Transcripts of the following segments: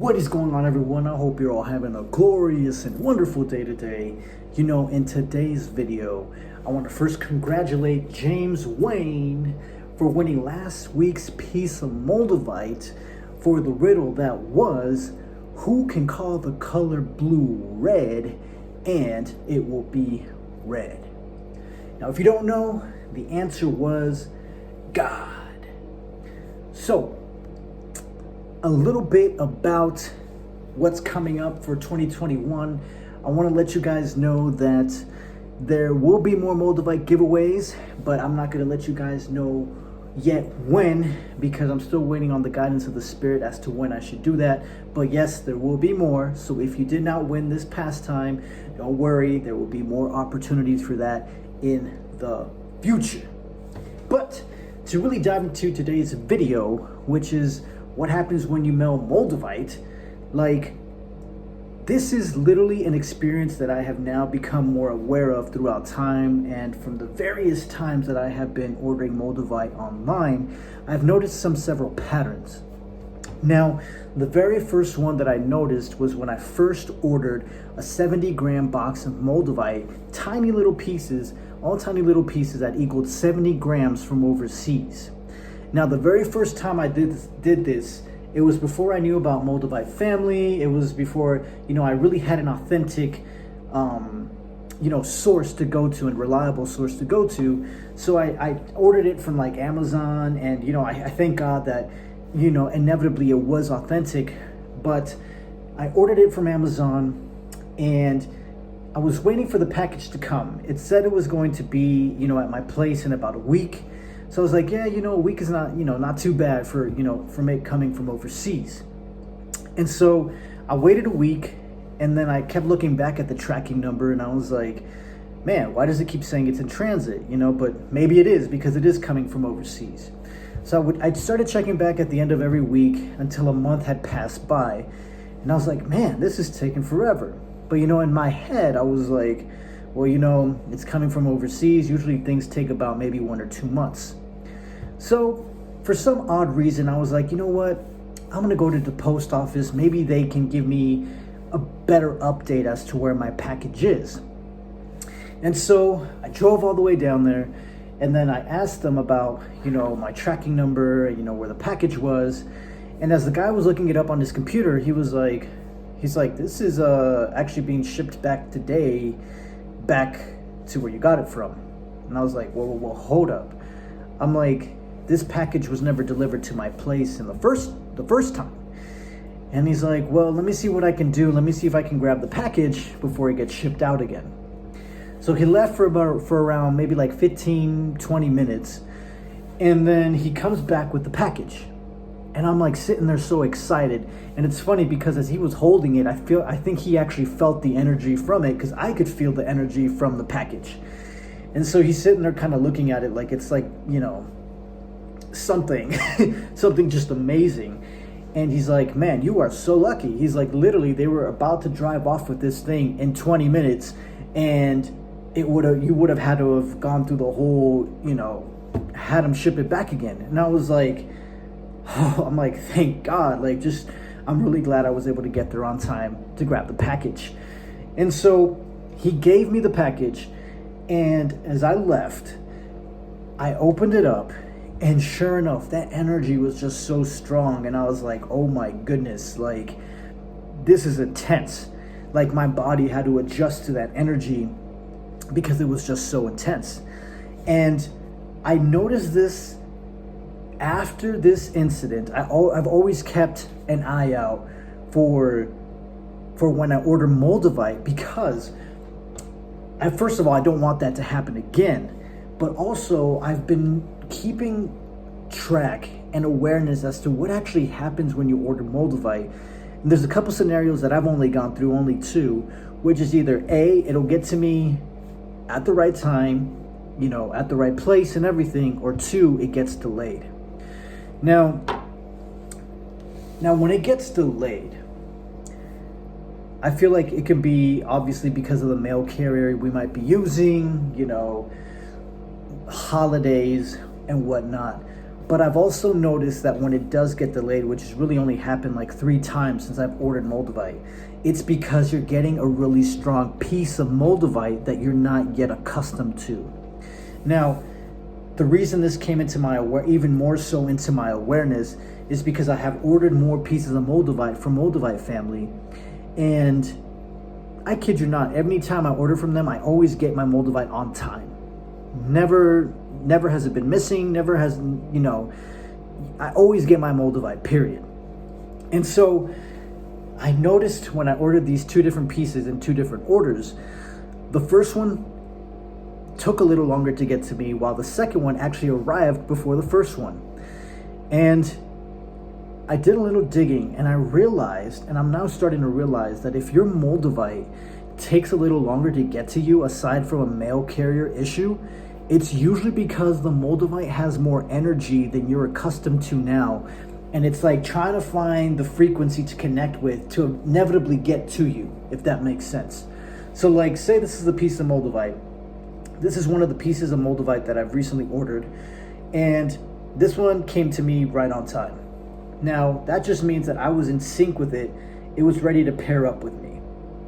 What is going on, everyone? I hope you're all having a glorious and wonderful day today. In today's video, I want to first congratulate James Wayne for winning last week's piece of Moldavite for the riddle that was, who can call the color blue red and it will be red? Now, if you don't know, the answer was God. So, a little bit about what's coming up for 2021. I want to let you guys know that there will be more Moldavite giveaways, but I'm not going to let you guys know yet when, because I'm still waiting on the guidance of the Spirit as to when I should do that. But yes, there will be more. So if you did not win this past time, don't worry, there will be more opportunities for that in the future. But to really dive into today's video, which is what happens when you mail Moldavite, this is literally an experience that I have now become more aware of throughout time, and from the various times that I have been ordering Moldavite online, I've noticed several patterns. Now, the very first one that I noticed was when I first ordered a 70-gram box of Moldavite, tiny little pieces, all tiny little pieces that equaled 70 grams from overseas. Now, the very first time I did this, it was before I knew about Moldavite family. It was before, I really had an authentic, source to go to and reliable source to go to. So I ordered it from Amazon, and, I thank God that, inevitably it was authentic. But I ordered it from Amazon, and I was waiting for the package to come. It said it was going to be, at my place in about a week. So I was like, yeah, a week is not, not too bad for it coming from overseas. And so I waited a week, and then I kept looking back at the tracking number, and I was like, man, why does it keep saying it's in transit? But maybe it is, because it is coming from overseas. So I started checking back at the end of every week until a month had passed by. And I was like, man, this is taking forever. But, in my head, I was like, well, it's coming from overseas. Usually things take about maybe 1 or 2 months. So for some odd reason, I was like, you know what? I'm going to go to the post office. Maybe they can give me a better update as to where my package is. And so I drove all the way down there, and then I asked them about, my tracking number, where the package was. And as the guy was looking it up on his computer, he's like, this is actually being shipped back today, back to where you got it from. And I was like, well, hold up. I'm like, this package was never delivered to my place in the first time. And he's like, well, let me see what I can do. Let me see if I can grab the package before it gets shipped out again. So he left for around maybe 15, 20 minutes. And then he comes back with the package. And I'm sitting there so excited. And it's funny because as he was holding it, I think he actually felt the energy from it, because I could feel the energy from the package. And so he's sitting there kind of looking at it like it's something, something just amazing. And he's like, man, you are so lucky. He's like, literally, they were about to drive off with this thing in 20 minutes, and you would have had to have gone through the whole, had him ship it back again. And I was like, oh, I'm like, thank God. I'm really glad I was able to get there on time to grab the package. And so he gave me the package, and as I left, I opened it up, and sure enough, that energy was just so strong. And I was like, oh my goodness, this is intense. My body had to adjust to that energy because it was just so intense. And I noticed this after this incident. I've always kept an eye out for when I order Moldavite, because first of all, I don't want that to happen again. But also, I've been keeping track and awareness as to what actually happens when you order Moldavite. And there's a couple scenarios that I've only gone through, only two, which is either A, it'll get to me at the right time, at the right place and everything, or two, it gets delayed. Now when it gets delayed, I feel like it can be obviously because of the mail carrier we might be using, holidays and whatnot. But I've also noticed that when it does get delayed, which has really only happened like 3 times since I've ordered Moldavite, it's because you're getting a really strong piece of Moldavite that you're not yet accustomed to. Now, the reason this came into my even more so into my awareness is because I have ordered more pieces of Moldavite from Moldavite family, and I kid you not, every time I order from them, I always get my Moldavite on time. Never has it been missing, never has, I always get my Moldavite, period. And so I noticed when I ordered these 2 different pieces in 2 different orders, the first one took a little longer to get to me, while the second one actually arrived before the first one. And I did a little digging, and I realized, and I'm now starting to realize, that if your Moldavite takes a little longer to get to you, aside from a mail carrier issue, it's usually because the Moldavite has more energy than you're accustomed to now. And it's like trying to find the frequency to connect with to inevitably get to you, if that makes sense. So like, say this is a piece of Moldavite. This is one of the pieces of Moldavite that I've recently ordered, and this one came to me right on time. Now, that just means that I was in sync with it. It was ready to pair up with me.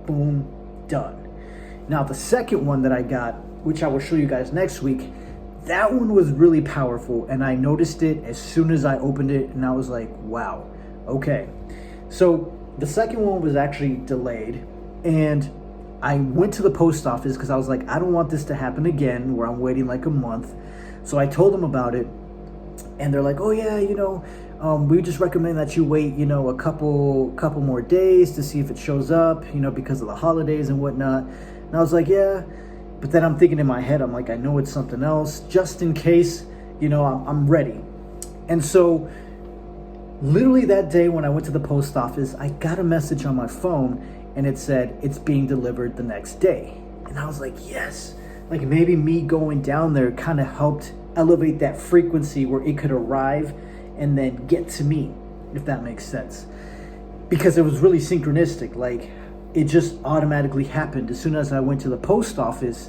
Boom, done. Now, the second one that I got, which I will show you guys next week, that one was really powerful, and I noticed it as soon as I opened it, and I was like, wow, okay. So the second one was actually delayed, and I went to the post office because I was like, I don't want this to happen again where I'm waiting like a month. So I told them about it, and they're like, oh yeah, we just recommend that you wait, a couple more days to see if it shows up, because of the holidays and whatnot. And I was like, yeah, but then I'm thinking in my head, I'm like, I know it's something else, just in case, I'm ready. And so literally that day when I went to the post office, I got a message on my phone, and it said it's being delivered the next day. And I was like, yes, like maybe me going down there kind of helped elevate that frequency where it could arrive and then get to me, if that makes sense. Because it was really synchronistic. Like, it just automatically happened. As soon as I went to the post office,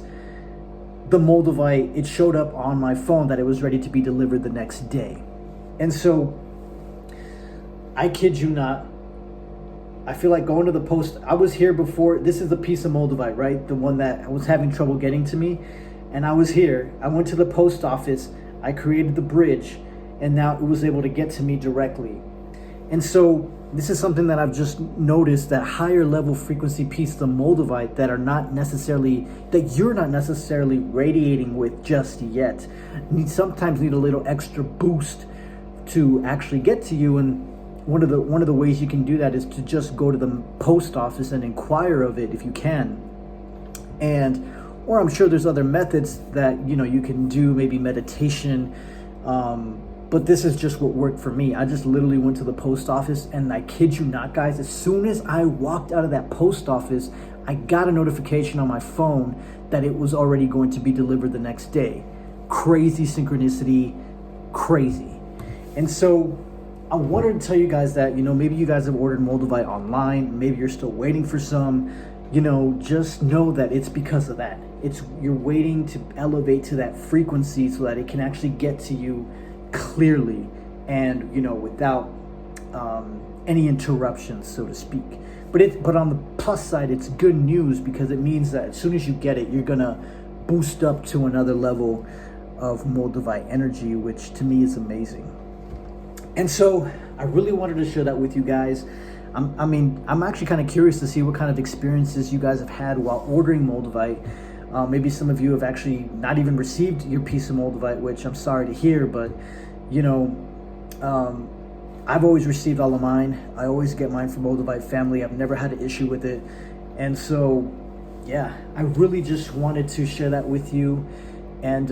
the Moldavite, it showed up on my phone that it was ready to be delivered the next day. And so, I kid you not, I feel like going to the post, I was here before, this is the piece of Moldavite, right? The one that was having trouble getting to me. And I was here, I went to the post office, I created the bridge, and now it was able to get to me directly. And so this is something that I've just noticed, that higher level frequency piece of Moldavite that you're not necessarily radiating with just yet, sometimes need a little extra boost to actually get to you. And one of the ways you can do that is to just go to the post office and inquire of it if you can. Or I'm sure there's other methods that you can do, maybe meditation, but this is just what worked for me. I just literally went to the post office, and I kid you not, guys, as soon as I walked out of that post office, I got a notification on my phone that it was already going to be delivered the next day. Crazy synchronicity, crazy. And so I wanted to tell you guys that, maybe you guys have ordered Moldavite online, maybe you're still waiting for some, just know that it's because of that. You're waiting to elevate to that frequency so that it can actually get to you clearly and, without any interruptions, so to speak. But on the plus side, it's good news, because it means that as soon as you get it, you're gonna boost up to another level of Moldavite energy, which to me is amazing. And so I really wanted to share that with you guys. I'm actually kind of curious to see what kind of experiences you guys have had while ordering Moldavite. Maybe some of you have actually not even received your piece of Moldavite, which I'm sorry to hear, but I've always received all of mine. I always get mine from Moldavite family. I've never had an issue with it. And so, yeah, I really just wanted to share that with you. And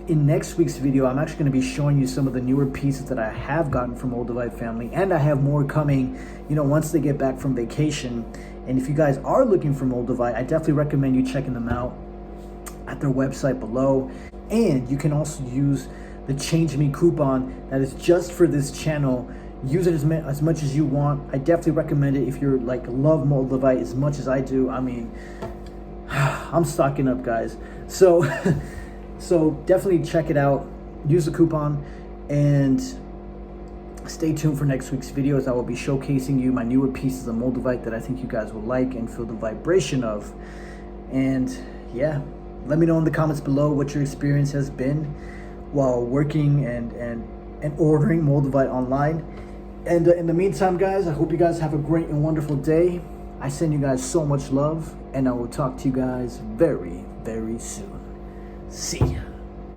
in next week's video, I'm actually going to be showing you some of the newer pieces that I have gotten from Moldavite family, and I have more coming, once they get back from vacation. And if you guys are looking for Moldavite, I definitely recommend you checking them out at their website below. And you can also use the Change Me coupon that is just for this channel. Use it as much as you want. I definitely recommend it if you're love Moldavite as much as I do. I mean, I'm stocking up, guys. So definitely check it out. Use the coupon, And stay tuned for next week's videos. I will be showcasing you my newer pieces of Moldavite that I think you guys will like and feel the vibration of. And yeah, let me know in the comments below what your experience has been while working and ordering Moldavite online. And in the meantime, guys, I hope you guys have a great and wonderful day. I send you guys so much love, and I will talk to you guys very, very soon. See ya.